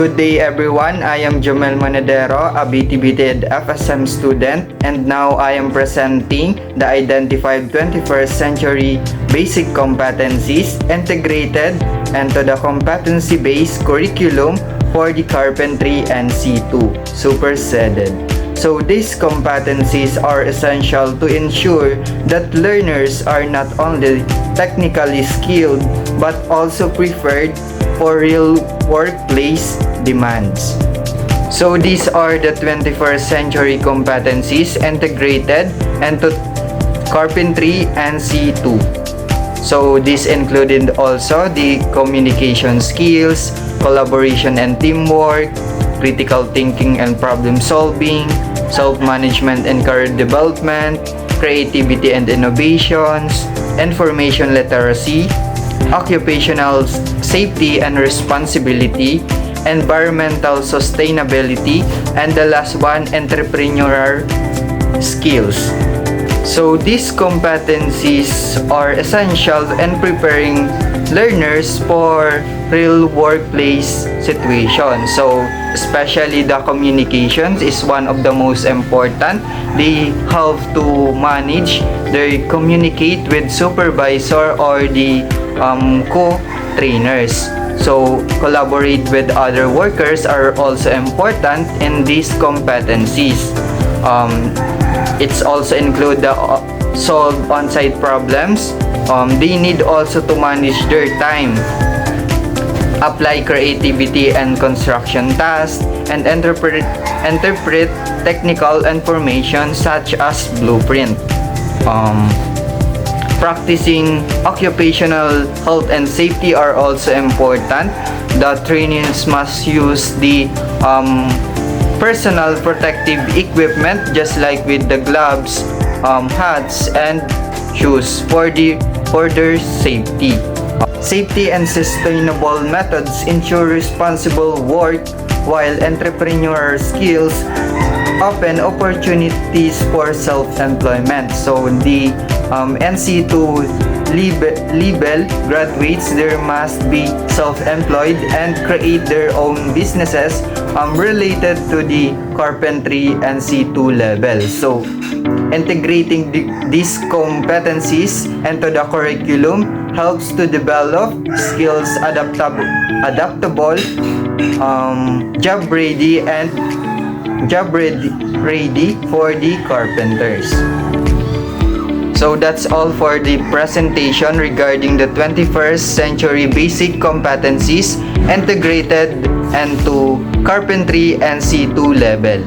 Good day everyone, I am Jomel Manadero, a BTBTED FSM student, and now I am presenting the identified 21st century basic competencies integrated into the competency-based curriculum for the Carpentry and C2 superseded. So these competencies are essential to ensure that learners are not only technically skilled but also prepared for real workplace demands. So these are the 21st century competencies integrated into Carpentry and C2. So this included also the communication skills, collaboration and teamwork, critical thinking and problem solving, self-management and career development, creativity and innovations, information literacy, occupational safety and responsibility, environmental sustainability, and the last one, entrepreneurial skills. So these competencies are essential in preparing learners for real workplace situations. So especially the communications is one of the most important. They have to manage, they communicate with supervisor or the co-trainers. So collaborate with other workers are also important in these competencies. It's also include the solve on-site problems. They need also to manage their time, apply creativity and construction tasks, and interpret technical information such as blueprint. Practicing occupational health and safety are also important. The trainees must use the personal protective equipment just like with the gloves, hats, and shoes for their safety. Safety and sustainable methods ensure responsible work, while entrepreneurial skills open opportunities for self-employment. So the NC2 level graduates there must be self-employed and create their own businesses related to the Carpentry and C2 level. So integrating these competencies into the curriculum helps to develop skills adaptable, job ready for the carpenters. So that's all for the presentation regarding the 21st century basic competencies integrated into Carpentry and C2 level.